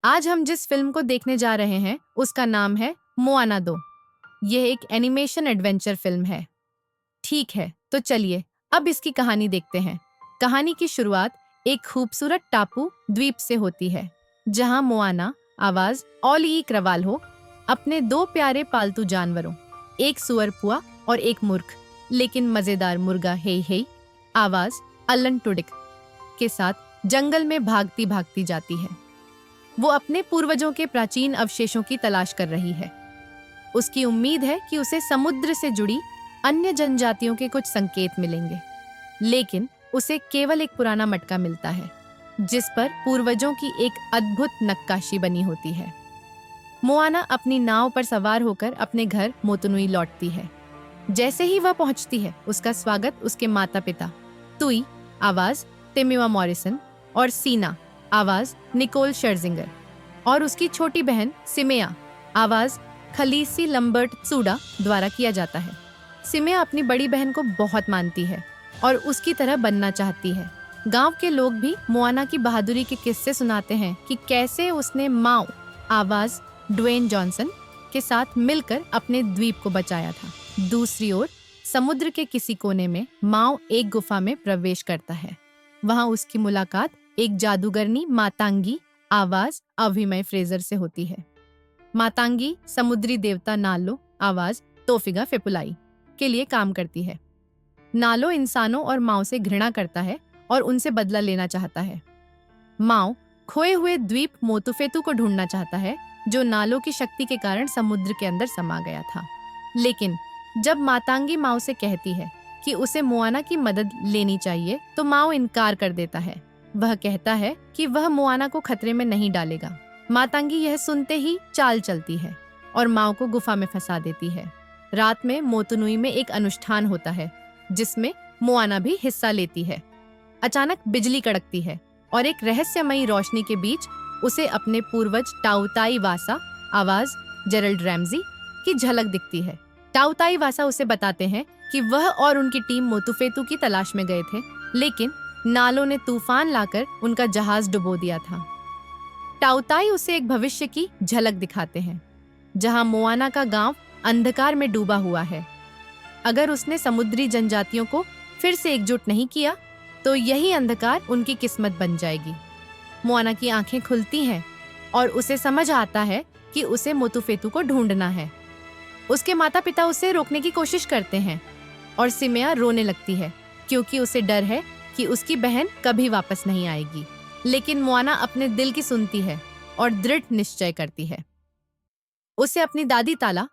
आज हम जिस फिल्म को देखने जा रहे हैं उसका नाम है मोआना 2। यह एक एनिमेशन एडवेंचर फिल्म है। ठीक है, तो चलिए अब इसकी कहानी देखते हैं। कहानी की शुरुआत एक खूबसूरत टापू द्वीप से होती है, जहां मोआना आवाज ओली क्रवाल्हो अपने दो प्यारे पालतू जानवरों, एक सुअर पुआ और एक मूर्ख लेकिन मजेदार मुर्गा हेई हेई आवाज अल्लन टुडिक के साथ जंगल में भागती भागती जाती है। वो अपने पूर्वजों के प्राचीन अवशेषों की तलाश कर रही है। उसकी उम्मीद है कि उसे समुद्र से जुड़ी अन्य जनजातियों के कुछ संकेत मिलेंगे, लेकिन उसे केवल एक पुराना मटका मिलता है जिस पर पूर्वजों की एक अद्भुत नक्काशी बनी होती है। मोआना अपनी नाव पर सवार होकर अपने घर मोतुनुई लौटती है। जैसे ही वह पहुंचती है, उसका स्वागत उसके माता पिता तुई आवाज टिमिवा मॉरिसन और सीना आवाज निकोल शर्जिंगर और उसकी छोटी बहन सिमेया आवाज खलीसी लंबर्ट सूडा द्वारा किया जाता है। सिमेया अपनी बड़ी बहन को बहुत मानती है और उसकी तरह बनना चाहती है। गांव के लोग भी मोआना की बहादुरी के किस्से सुनाते हैं कि कैसे उसने माओ आवाज ड्वेन जॉनसन के साथ मिलकर अपने द्वीप को बचाया था। दूसरी ओर समुद्र के किसी कोने में माओ एक गुफा में प्रवेश करता है। वहां उसकी मुलाकात एक जादूगरनी मातांगी आवाज अभिमय फ्रेजर से होती है। मातांगी समुद्री देवता नालो आवाज तोफिगा फेपुलाई के लिए काम करती है। नालो इंसानों और माओ से घृणा करता है और उनसे बदला लेना चाहता है। माओ खोए हुए द्वीप मोतुफेतु को ढूंढना चाहता है, जो नालो की शक्ति के कारण समुद्र के अंदर समा गया था। लेकिन जब मातांगी माओ से कहती है कि उसे मोआना की मदद लेनी चाहिए, तो माओ इनकार कर देता है। वह कहता है कि वह मोआना को खतरे में नहीं डालेगा। मातांगी यह सुनते ही चाल चलती है और माओ को गुफा में फंसा देती है। रात में मोतुनुई में एक अनुष्ठान होता है जिसमें मोआना भी हिस्सा लेती है। अचानक बिजली कड़कती है और एक रहस्यमयी रोशनी के बीच उसे अपने पूर्वज टाउताई वासा आवाज जेरल्ड रैमजी की झलक दिखती है। टाउताई वासा उसे बताते हैं कि वह और उनकी टीम मोतुफेतु की तलाश में गए थे, लेकिन नालो ने तूफान लाकर उनका जहाज डुबो दिया था। टाउताई उसे एक भविष्य की झलक दिखाते हैं जहां मोआना का गांव अंधकार में डूबा हुआ है। अगर उसने समुद्री जनजातियों को फिर से एकजुट नहीं किया तो यही अंधकार उनकी किस्मत बन जाएगी। मोआना की आंखें खुलती हैं और उसे समझ आता है कि उसे मोतुफेतु को ढूंढना है। उसके माता पिता उसे रोकने की कोशिश करते हैं और सिमेया रोने लगती है क्योंकि उसे डर है कि उसकी बहन कभी वापस नहीं आएगी। लेकिन मोआना अपने दिल की सुनती है और दृढ़ निश्चय करती है। उसे अपनी दादी ताला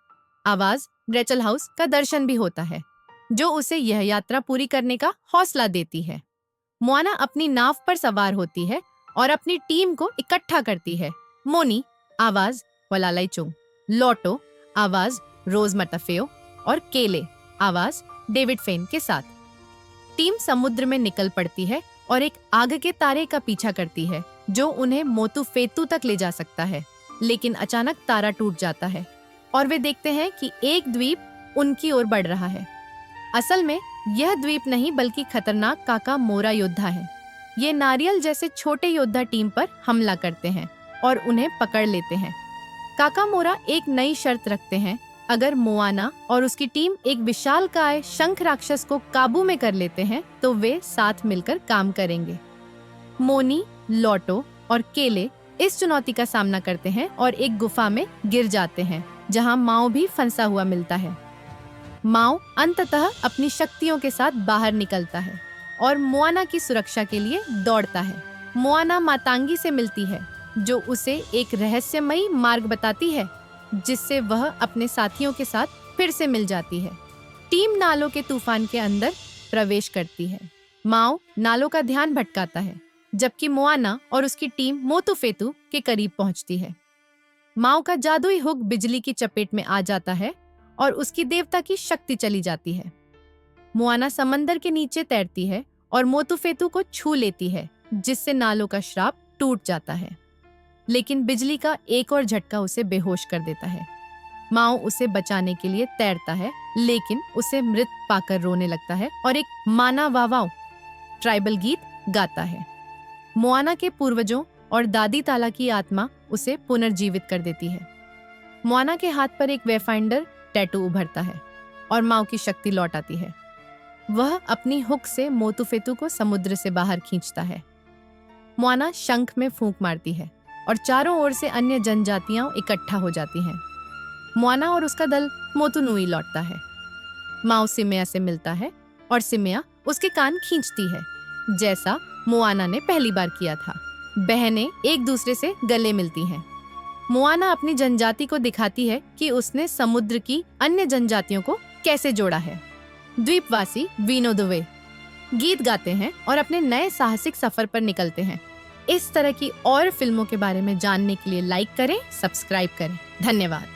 आवाज रेचल हाउस का दर्शन भी होता है, जो उसे यह यात्रा पूरी करने का हौसला देती है। मोआना अपनी नाव पर सवार होती है और अपनी टीम को इकट्ठा करती है। मोनी आवाज वलालाई चुंग, लोटो आवाज रोज मतफेओ और केले आवाज डेविड फेन के साथ। टीम समुद्र में निकल पड़ती है और एक आग के तारे का पीछा करती है जो उन्हें मोतुफेतु तक ले जा सकता है। लेकिन अचानक तारा टूट जाता है और वे देखते हैं कि एक द्वीप उनकी ओर बढ़ रहा है। असल में यह द्वीप नहीं बल्कि खतरनाक काका मोरा योद्धा है। ये नारियल जैसे छोटे योद्धा टीम पर हमला करते हैं और उन्हें पकड़ लेते हैं। काका मोरा एक नई शर्त रखते हैं, अगर मोआना और उसकी टीम एक विशालकाय शंख राक्षस को काबू में कर लेते हैं तो वे साथ मिलकर काम करेंगे। मोनी, लोटो और केले इस चुनौती का सामना करते हैं और एक गुफा में गिर जाते हैं जहां माओ भी फंसा हुआ मिलता है। माओ अंततः अपनी शक्तियों के साथ बाहर निकलता है और मोआना की सुरक्षा के लिए दौड़ता है। मोआना मातांगी से मिलती है जो उसे एक रहस्यमयी मार्ग बताती है जिससे वह अपने साथियों के साथ फिर से मिल जाती है। टीम नालो के तूफान के अंदर प्रवेश करती है। माओ नालो का ध्यान भटकाता है जबकि मोआना और उसकी टीम मोतुफेतु के करीब पहुंचती है। माओ का जादुई हुक बिजली की चपेट में आ जाता है और उसकी देवता की शक्ति चली जाती है। मोआना समंदर के नीचे तैरती है और मोतुफेतु को छू लेती है जिससे नालो का श्राप टूट जाता है। लेकिन बिजली का एक और झटका उसे बेहोश कर देता है। माओ उसे बचाने के लिए तैरता है, लेकिन उसे मृत पाकर रोने लगता है और एक माना वावाओ ट्राइबल गीत गाता है। मोआना के पूर्वजों और दादी ताला की आत्मा उसे पुनर्जीवित कर देती है। मोआना के हाथ पर एक वेफाइंडर टैटू उभरता है और माओ की शक्ति लौट आती है। वह अपनी हुक से मोतुफेतु को समुद्र से बाहर खींचता है। मोआना शंख में फूंक मारती है और चारों ओर से अन्य जनजातियां इकट्ठा हो जाती हैं। मोआना और उसका दल मोतुनुई लौटता है। माओ सिमिया से मिलता है और सिमिया उसके कान खींचती है, जैसा मोआना ने पहली बार किया था। बहनें एक दूसरे से गले मिलती हैं। मोआना अपनी जनजाति को दिखाती है कि उसने समुद्र की अन्य जनजातियों को कैसे जोड़ा है। द्वीपवासी वीनो द वे गीत गाते हैं और अपने नए साहसिक सफर पर निकलते हैं। इस तरह की और फिल्मों के बारे में जानने के लिए लाइक करें, सब्सक्राइब करें। धन्यवाद।